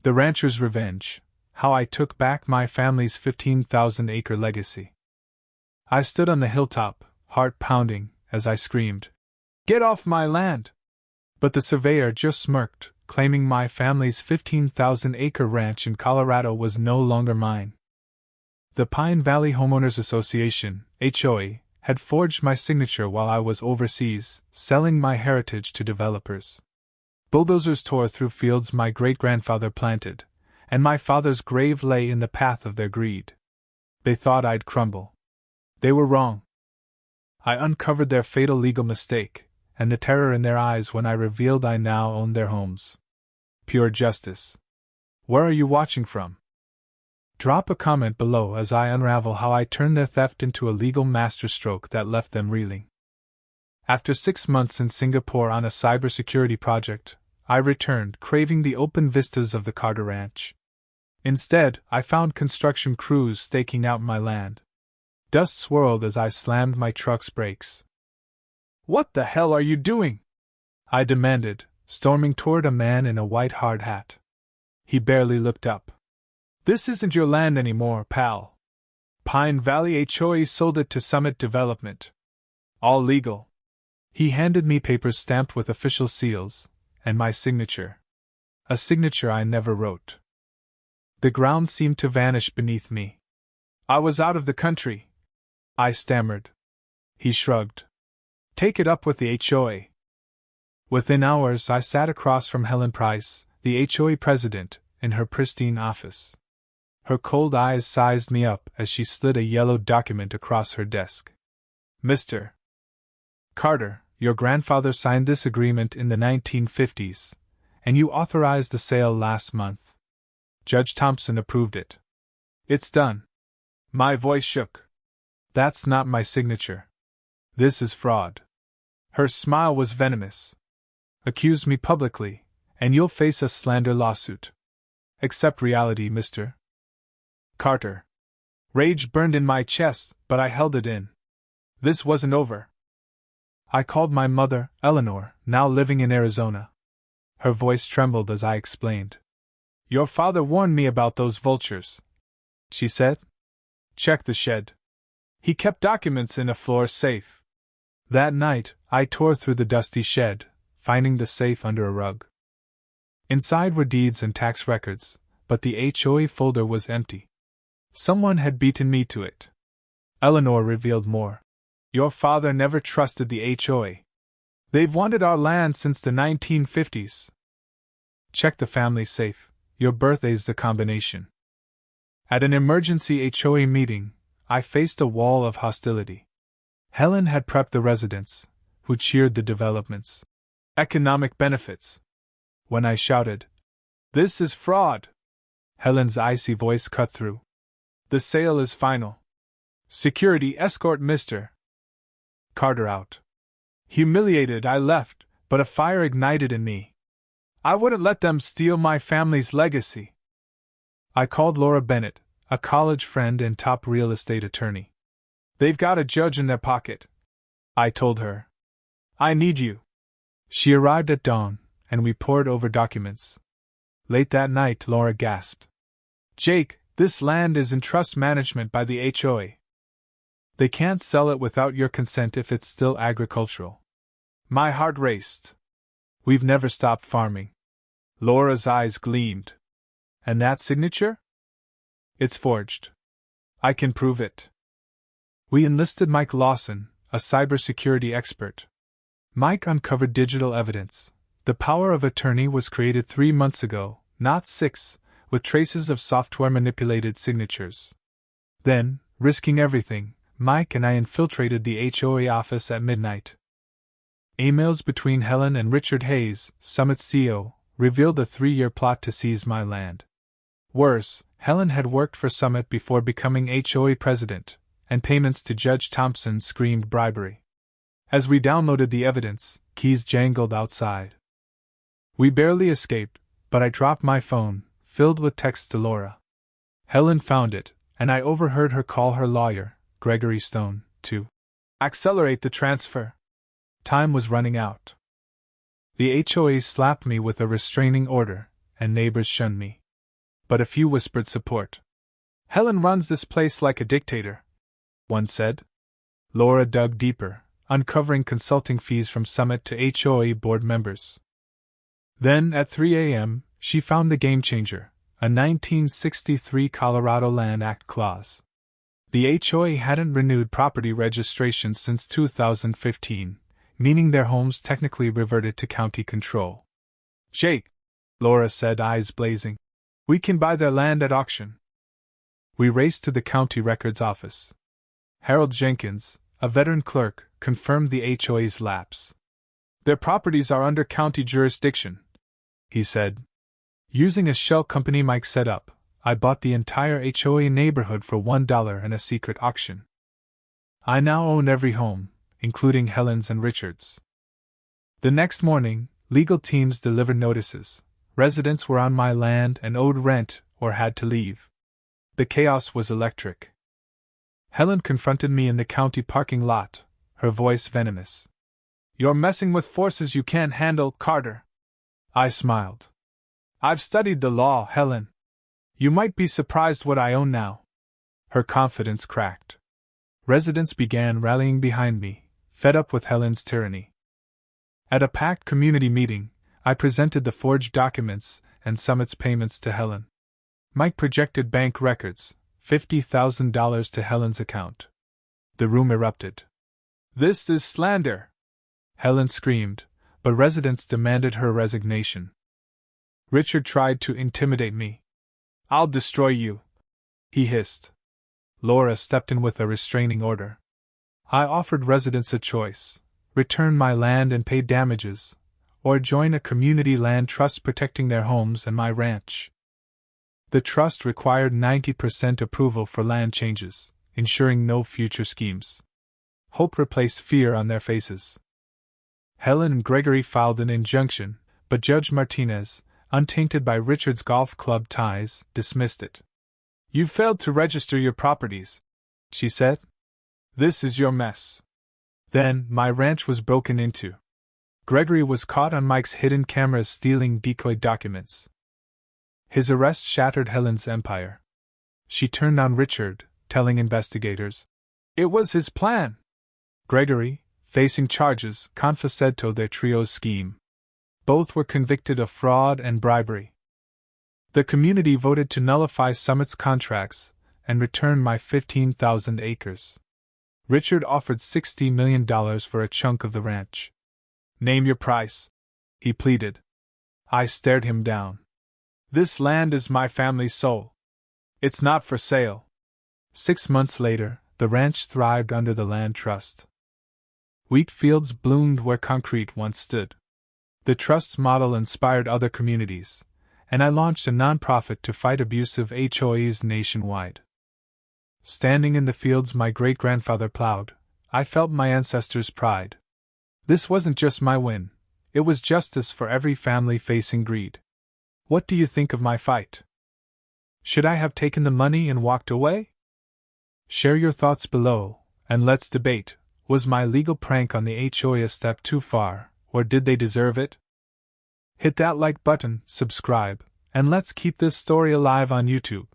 The rancher's revenge. How I took back my family's 15,000-acre legacy. I stood on the hilltop, heart pounding, as I screamed, "Get off my land!" But the surveyor just smirked, claiming my family's 15,000-acre ranch in Colorado was no longer mine. The Pine Valley Homeowners Association, HOA, had forged my signature while I was overseas, selling my heritage to developers. Bulldozers tore through fields my great-grandfather planted, and my father's grave lay in the path of their greed. They thought I'd crumble. They were wrong. I uncovered their fatal legal mistake, and the terror in their eyes when I revealed I now owned their homes. Pure justice. Where are you watching from? Drop a comment below as I unravel how I turned their theft into a legal masterstroke that left them reeling. After 6 months in Singapore on a cybersecurity project, I returned, craving the open vistas of the Carter Ranch. Instead, I found construction crews staking out my land. Dust swirled as I slammed my truck's brakes. "What the hell are you doing?" I demanded, storming toward a man in a white hard hat. He barely looked up. "This isn't your land anymore, pal. Pine Valley HOA sold it to Summit Development. All legal." He handed me papers stamped with official seals, and my signature. A signature I never wrote. The ground seemed to vanish beneath me. "I was out of the country," I stammered. He shrugged. "Take it up with the HOA." Within hours I sat across from Helen Price, the HOA president, in her pristine office. Her cold eyes sized me up as she slid a yellow document across her desk. "Mr. Carter, your grandfather signed this agreement in the 1950s, and you authorized the sale last month. Judge Thompson approved it. It's done." My voice shook. "That's not my signature. This is fraud." Her smile was venomous. "Accuse me publicly, and you'll face a slander lawsuit. Accept reality, Mr. Carter." Rage burned in my chest, but I held it in. This wasn't over. I called my mother, Eleanor, now living in Arizona. Her voice trembled as I explained. "Your father warned me about those vultures," she said. "Check the shed. He kept documents in a floor safe." That night, I tore through the dusty shed, finding the safe under a rug. Inside were deeds and tax records, but the HOA folder was empty. Someone had beaten me to it. Eleanor revealed more. "Your father never trusted the HOA. They've wanted our land since the 1950s. Check the family safe. Your birthday's the combination." At an emergency HOA meeting, I faced a wall of hostility. Helen had prepped the residents, who cheered the developments. Economic benefits. When I shouted, "This is fraud," Helen's icy voice cut through. "The sale is final. Security escort Mr. Carter out." Humiliated, I left, but a fire ignited in me. I wouldn't let them steal my family's legacy. I called Laura Bennett, a college friend and top real estate attorney. "They've got a judge in their pocket," I told her. "I need you." She arrived at dawn, and we pored over documents. Late that night, Laura gasped. "Jake, this land is in trust management by the HOA. They can't sell it without your consent if it's still agricultural." My heart raced. "We've never stopped farming." Laura's eyes gleamed. "And that signature?" "It's forged. I can prove it." We enlisted Mike Lawson, a cybersecurity expert. Mike uncovered digital evidence. The power of attorney was created 3 months ago, not 6, with traces of software-manipulated signatures. Then, risking everything, Mike and I infiltrated the HOA office at midnight. Emails between Helen and Richard Hayes, Summit's CEO, revealed a 3-year plot to seize my land. Worse, Helen had worked for Summit before becoming HOA president, and payments to Judge Thompson screamed bribery. As we downloaded the evidence, keys jangled outside. We barely escaped, but I dropped my phone, filled with texts to Laura. Helen found it, and I overheard her call her lawyer, Gregory Stone, to accelerate the transfer. Time was running out. The HOA slapped me with a restraining order, and neighbors shunned me. but a few whispered support. "Helen runs this place like a dictator," one said. Laura dug deeper, uncovering consulting fees from Summit to HOA board members. Then, at 3 a.m., she found the game changer, a 1963 Colorado Land Act clause. The HOA hadn't renewed property registration since 2015, meaning their homes technically reverted to county control. "Jake," Laura said, eyes blazing, "we can buy their land at auction." We raced to the county records office. Harold Jenkins, a veteran clerk, confirmed the HOA's lapse. "Their properties are under county jurisdiction," he said. Using a shell company Mike set up, I bought the entire HOA neighborhood for $1 in a secret auction. I now own every home, including Helen's and Richard's. The next morning, legal teams delivered notices. Residents were on my land and owed rent or had to leave. The chaos was electric. Helen confronted me in the county parking lot, her voice venomous. "You're messing with forces you can't handle, Carter." I smiled. "I've studied the law, Helen. You might be surprised what I own now." Her confidence cracked. Residents began rallying behind me, fed up with Helen's tyranny. At a packed community meeting, I presented the forged documents and Summit's payments to Helen. Mike projected bank records, $50,000 to Helen's account. The room erupted. "This is slander!" Helen screamed, but residents demanded her resignation. Richard tried to intimidate me. "I'll destroy you," he hissed. Laura stepped in with a restraining order. I offered residents a choice: return my land and pay damages, or join a community land trust protecting their homes and my ranch. The trust required 90% approval for land changes, ensuring no future schemes. Hope replaced fear on their faces. Helen and Gregory filed an injunction, but Judge Martinez, untainted by Richard's golf club ties, dismissed it. "You failed to register your properties," she said. "This is your mess." Then, my ranch was broken into. Gregory was caught on Mike's hidden cameras stealing decoy documents. His arrest shattered Helen's empire. She turned on Richard, telling investigators, "It was his plan." Gregory, facing charges, confessed to their trio's scheme. Both were convicted of fraud and bribery. The community voted to nullify Summit's contracts and return my 15,000 acres. Richard offered $60 million for a chunk of the ranch. "Name your price," he pleaded. I stared him down. "This land is my family's soul. It's not for sale." 6 months later, the ranch thrived under the land trust. Wheat fields bloomed where concrete once stood. The trust's model inspired other communities, and I launched a nonprofit to fight abusive HOAs nationwide. Standing in the fields my great-grandfather plowed, I felt my ancestors' pride. This wasn't just my win, it was justice for every family facing greed. What do you think of my fight? Should I have taken the money and walked away? Share your thoughts below, and let's debate. Was my legal prank on the HOA a step too far, or did they deserve it? Hit that like button, subscribe, and let's keep this story alive on YouTube.